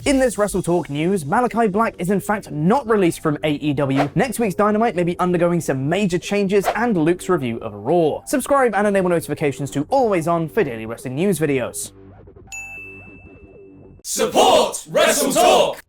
In this WrestleTalk news, Malakai Black is in fact not released from AEW, next week's Dynamite may be undergoing some major changes, and Luke's review of Raw. Subscribe and enable notifications to Always On for daily wrestling news videos. Support WrestleTalk!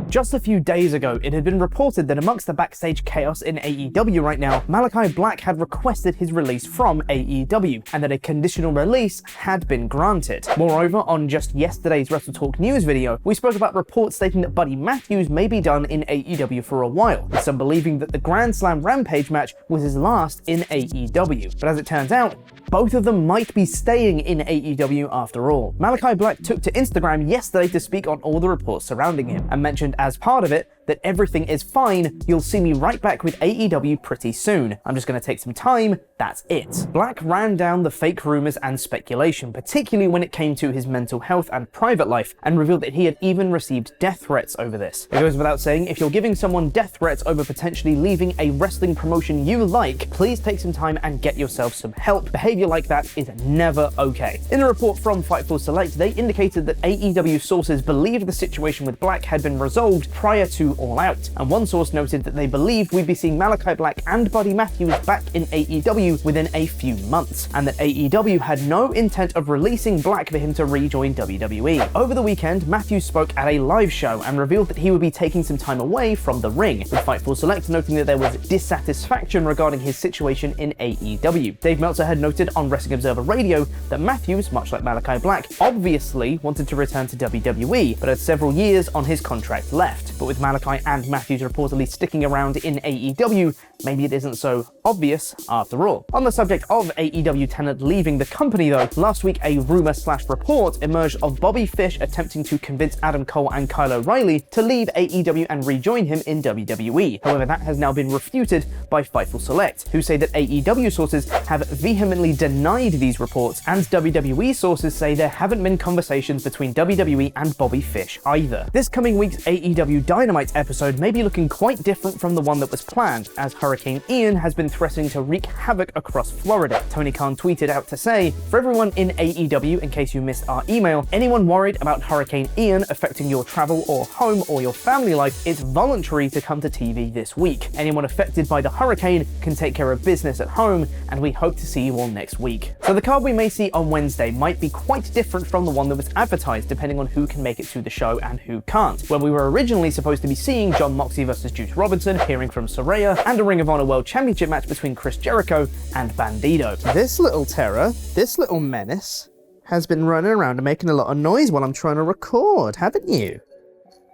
Just a few days ago, it had been reported that amongst the backstage chaos in AEW right now, Malakai Black had requested his release from AEW, and that a conditional release had been granted. Moreover, on just yesterday's WrestleTalk news video, we spoke about reports stating that Buddy Matthews may be done in AEW for a while, with some believing that the Grand Slam Rampage match was his last in AEW. But as it turns out, both of them might be staying in AEW after all. Malakai Black took to Instagram yesterday to speak on all the reports surrounding him, and mentioned as part of it that everything is fine, you'll see me right back with AEW pretty soon. I'm just gonna take some time, that's it. Black ran down the fake rumors and speculation, particularly when it came to his mental health and private life, and revealed that he had even received death threats over this. It goes without saying, if you're giving someone death threats over potentially leaving a wrestling promotion you like, please take some time and get yourself some help. Behavior like that is never okay. In a report from Fightful Select, they indicated that AEW sources believed the situation with Black had been resolved prior to All Out, and one source noted that they believed we'd be seeing Malakai Black and Buddy Matthews back in AEW within a few months, and that AEW had no intent of releasing Black for him to rejoin WWE. Over the weekend, Matthews spoke at a live show and revealed that he would be taking some time away from the ring, with Fightful Select noting that there was dissatisfaction regarding his situation in AEW. Dave Meltzer had noted on Wrestling Observer Radio that Matthews, much like Malakai Black, obviously wanted to return to WWE, but had several years on his contract left. But with Malakai and Matthews reportedly sticking around in AEW, maybe it isn't so obvious after all. On the subject of AEW talent leaving the company though, last week a rumor/report emerged of Bobby Fish attempting to convince Adam Cole and Kyle O'Reilly to leave AEW and rejoin him in WWE. However, that has now been refuted by Fightful Select, who say that AEW sources have vehemently denied these reports, and WWE sources say there haven't been conversations between WWE and Bobby Fish either. This coming week's AEW Dynamite episode may be looking quite different from the one that was planned, as Hurricane Ian has been threatening to wreak havoc across Florida. Tony Khan tweeted out to say, "For everyone in AEW, in case you missed our email, anyone worried about Hurricane Ian affecting your travel or home or your family life, it's voluntary to come to TV this week. Anyone affected by the hurricane can take care of business at home, and we hope to see you all next week." So the card we may see on Wednesday might be quite different from the one that was advertised, depending on who can make it to the show and who can't. Where we were originally supposed to be seeing Jon Moxley versus Juice Robinson, hearing from Saraya, and a Ring of Honor World Championship match between Chris Jericho and Bandido. This little terror, this little menace, has been running around and making a lot of noise while I'm trying to record, haven't you?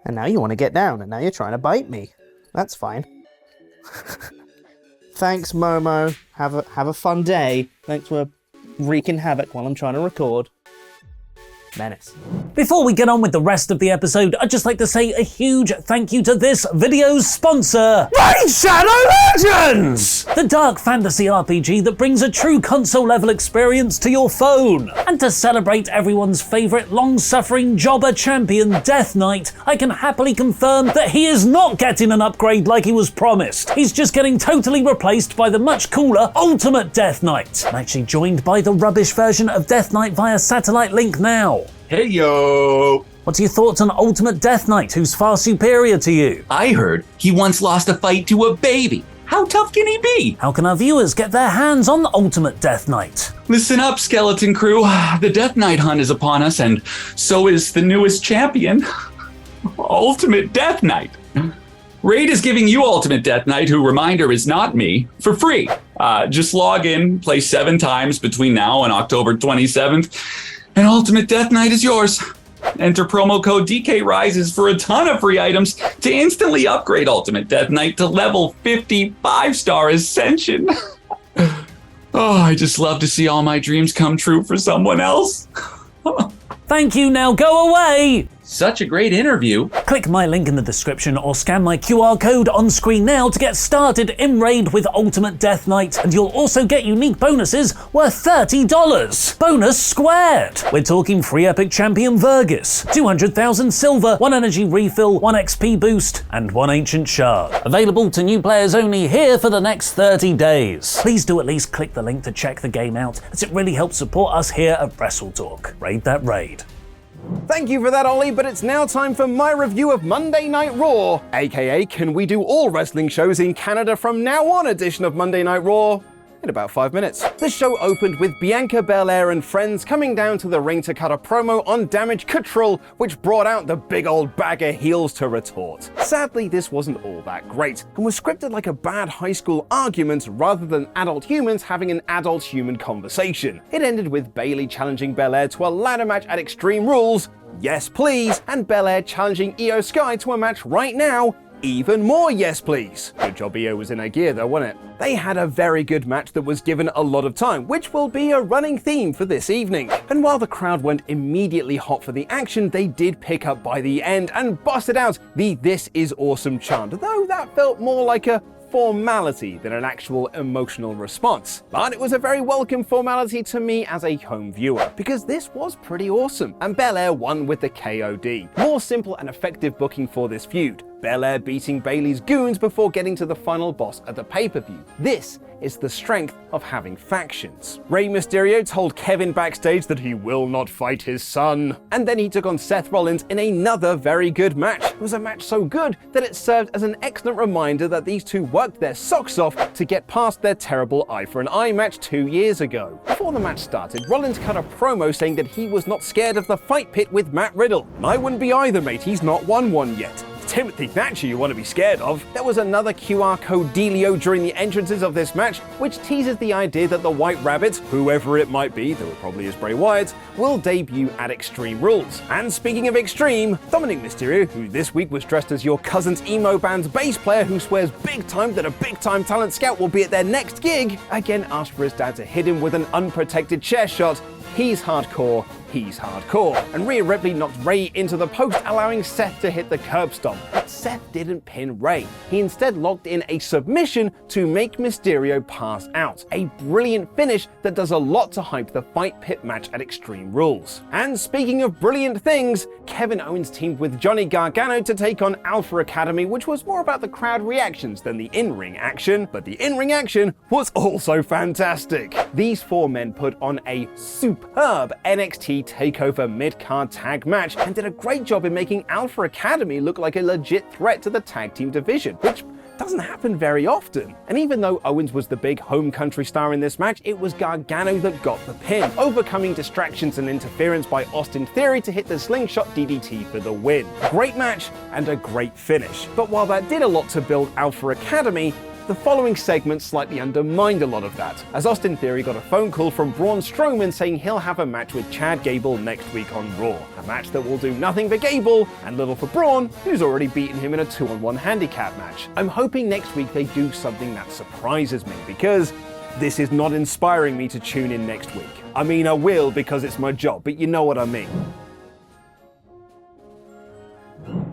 And now you want to get down, and now you're trying to bite me. That's fine. Thanks, Momo. Have a fun day. Thanks for wreaking havoc while I'm trying to record. Menace. Before we get on with the rest of the episode, I'd just like to say a huge thank you to this video's sponsor, Raid Shadow Legends! the dark fantasy RPG that brings a true console-level experience to your phone. And to celebrate everyone's favourite long-suffering jobber champion, Death Knight, I can happily confirm that he is not getting an upgrade like he was promised. He's just getting totally replaced by the much cooler Ultimate Death Knight. I'm actually joined by the rubbish version of Death Knight via satellite link now. Hey yo! What's your thoughts on Ultimate Death Knight, who's far superior to you? I heard he once lost a fight to a baby. How tough can he be? How can our viewers get their hands on the Ultimate Death Knight? Listen up, Skeleton Crew. The Death Knight hunt is upon us, and so is the newest champion, Ultimate Death Knight. Raid is giving you Ultimate Death Knight, who, reminder, is not me, for free. Just log in, play 7 times between now and October 27th, and Ultimate Death Knight is yours. Enter promo code DKRises for a ton of free items to instantly upgrade Ultimate Death Knight to level 55-star Ascension. Oh, I just love to see all my dreams come true for someone else. Thank you, now go away! Such a great interview. Click my link in the description or scan my QR code on screen now to get started in Raid with Ultimate Death Knight, and you'll also get unique bonuses worth $30. Bonus squared! We're talking free Epic Champion Vergus, 200,000 silver, 1 energy refill, 1 XP boost, and 1 ancient shard. Available to new players only here for the next 30 days. Please do at least click the link to check the game out, as it really helps support us here at WrestleTalk. Raid that raid. Thank you for that, Ollie, but it's now time for my review of Monday Night Raw, aka Can We Do All Wrestling Shows in Canada From Now On edition of Monday Night Raw, in about 5 minutes. The show opened with Bianca Belair and friends coming down to the ring to cut a promo on Damage Control, which brought out the big old bag of heels to retort. Sadly, this wasn't all that great, and was scripted like a bad high school argument rather than adult humans having an adult human conversation. It ended with Bayley challenging Belair to a ladder match at Extreme Rules, yes please, and Belair challenging Io Sky to a match right now, even more yes please. Good job Io was in her gear though, wasn't it? They had a very good match that was given a lot of time, which will be a running theme for this evening. And while the crowd went immediately hot for the action, they did pick up by the end and busted out the "This is awesome" chant, though that felt more like a formality than an actual emotional response. But it was a very welcome formality to me as a home viewer, because this was pretty awesome, and Belair won with the KOD. More simple and effective booking for this feud. Belair beating Bayley's goons before getting to the final boss at the pay-per-view. This is the strength of having factions. Rey Mysterio told Kevin backstage that he will not fight his son, and then he took on Seth Rollins in another very good match. It was a match so good that it served as an excellent reminder that these two worked their socks off to get past their terrible eye for an eye match 2 years ago. Before the match started, Rollins cut a promo saying that he was not scared of the fight pit with Matt Riddle. I wouldn't be either, mate, he's not won one yet. Timothy Thatcher you want to be scared of. There was another QR code dealio during the entrances of this match, which teases the idea that the White Rabbit, whoever it might be, though it probably is Bray Wyatt, will debut at Extreme Rules. And speaking of Extreme, Dominic Mysterio, who this week was dressed as your cousin's emo band's bass player who swears big time that a big time talent scout will be at their next gig, again asked for his dad to hit him with an unprotected chair shot. He's hardcore. He's hardcore. And Rhea Ripley knocked Ray into the post, allowing Seth to hit the curb stomp. But Seth didn't pin Ray. He instead locked in a submission to make Mysterio pass out. A brilliant finish that does a lot to hype the fight pit match at Extreme Rules. And speaking of brilliant things, Kevin Owens teamed with Johnny Gargano to take on Alpha Academy, which was more about the crowd reactions than the in-ring action, but the in-ring action was also fantastic. These four men put on a superb NXT TakeOver mid-card tag match and did a great job in making Alpha Academy look like a legit threat to the tag team division, which doesn't happen very often. And even though Owens was the big home country star in this match, it was Gargano that got the pin, overcoming distractions and interference by Austin Theory to hit the slingshot DDT for the win. Great match and a great finish. But while that did a lot to build Alpha Academy, the following segment slightly undermined a lot of that, as Austin Theory got a phone call from Braun Strowman saying he'll have a match with Chad Gable next week on Raw. A match that will do nothing for Gable and little for Braun, who's already beaten him in a 2-on-1 handicap match. I'm hoping next week they do something that surprises me, because this is not inspiring me to tune in next week. I mean, I will because it's my job, but you know what I mean.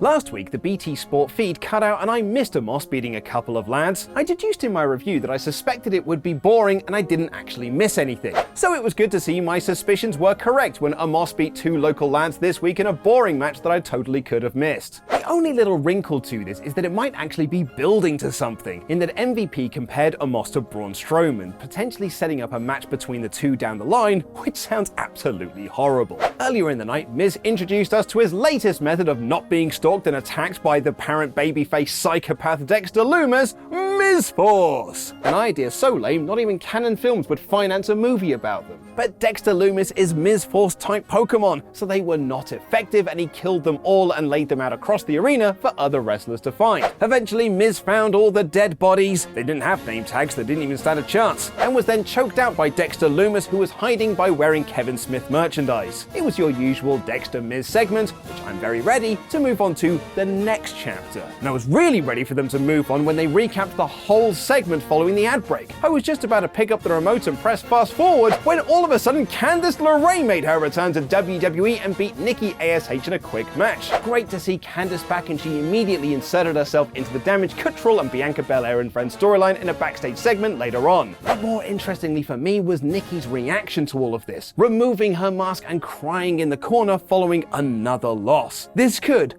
Last week, the BT Sport feed cut out and I missed Omos beating a couple of lads. I deduced in my review that I suspected it would be boring and I didn't actually miss anything. So it was good to see my suspicions were correct when Omos beat two local lads this week in a boring match that I totally could have missed. The only little wrinkle to this is that it might actually be building to something, in that MVP compared Omos to Braun Strowman, potentially setting up a match between the two down the line, which sounds absolutely horrible. Earlier in the night, Miz introduced us to his latest method of not being stalked and attacked by the parent babyface psychopath Dexter Lumis, Miz Force. An idea so lame, not even Canon Films would finance a movie about them. But Dexter Lumis is Miz Force type Pokemon, so they were not effective and he killed them all and laid them out across the arena for other wrestlers to find. Eventually, Miz found all the dead bodies. They didn't have name tags, they didn't even stand a chance, and was then choked out by Dexter Lumis, who was hiding by wearing Kevin Smith merchandise. It was your usual Dexter Miz segment, which I'm very ready to move on to the next chapter. And I was really ready for them to move on when they recapped the whole segment following the ad break. I was just about to pick up the remote and press fast forward when all of a sudden Candice LeRae made her return to WWE and beat Nikki ASH in a quick match. Great to see Candice back, and she immediately inserted herself into the Damage Control and Bianca Belair and Friends storyline in a backstage segment later on. But more interestingly for me was Nikki's reaction to all of this, removing her mask and crying in the corner following another loss. This could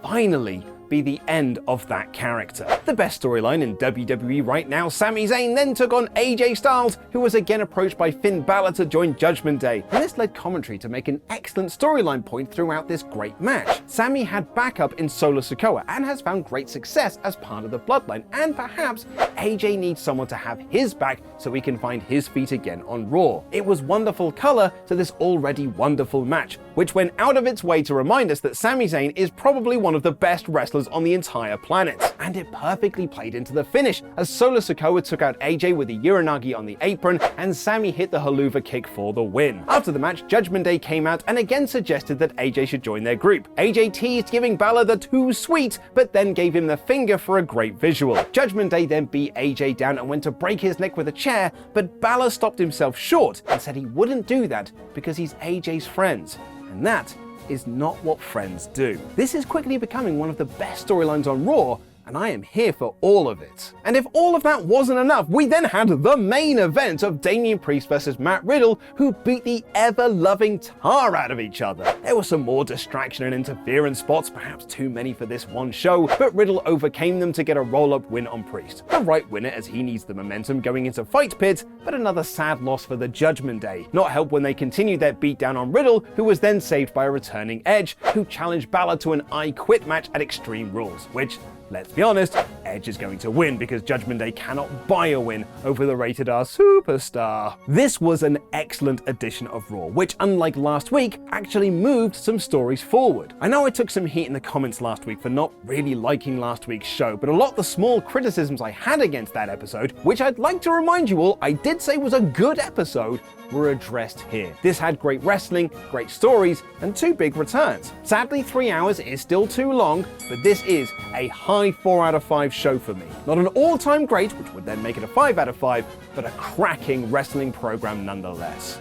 finally be the end of that character. The best storyline in WWE right now, Sami Zayn then took on AJ Styles, who was again approached by Finn Balor to join Judgment Day, and this led commentary to make an excellent storyline point throughout this great match. Sami had backup in Solo Sikoa and has found great success as part of the Bloodline, and perhaps AJ needs someone to have his back so he can find his feet again on Raw. It was wonderful color to this already wonderful match, which went out of its way to remind us that Sami Zayn is probably one of the best wrestlers on the entire planet. And it perfectly played into the finish, as Solo Sikoa took out AJ with a Uranagi on the apron, and Sami hit the haluva kick for the win. After the match, Judgment Day came out and again suggested that AJ should join their group. AJ teased giving Balor the too sweet, but then gave him the finger for a great visual. Judgment Day then beat AJ down and went to break his neck with a chair, but Balor stopped himself short and said he wouldn't do that because he's AJ's friends. And that is not what friends do. This is quickly becoming one of the best storylines on Raw, and I am here for all of it. And if all of that wasn't enough, we then had the main event of Damian Priest versus Matt Riddle, who beat the ever-loving tar out of each other. There were some more distraction and interference spots, perhaps too many for this one show, but Riddle overcame them to get a roll-up win on Priest. The right winner, as he needs the momentum going into Fight Pit, but another sad loss for the Judgment Day. Not helped when they continued their beatdown on Riddle, who was then saved by a returning Edge, who challenged Balor to an I Quit match at Extreme Rules, which, let's be honest, Edge is going to win because Judgment Day cannot buy a win over the Rated R superstar. This was an excellent edition of Raw, which, unlike last week, actually moved some stories forward. I know I took some heat in the comments last week for not really liking last week's show, but a lot of the small criticisms I had against that episode, which I'd like to remind you all I did say was a good episode, were addressed here. This had great wrestling, great stories, and 2 big returns. Sadly, 3 hours is still too long, but this is a high 4 out of 5 show for me. Not an all-time great, which would then make it a 5 out of 5, but a cracking wrestling program nonetheless.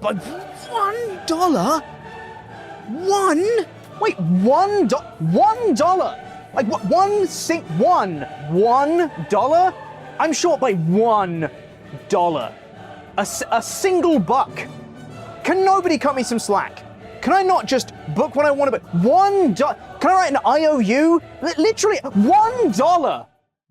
But $1? Wait, $1? Like what? $1? I'm short by $1. A single buck. Can nobody cut me some slack? Can I not just book what I want to book? $1? Can I write an IOU? Literally $1.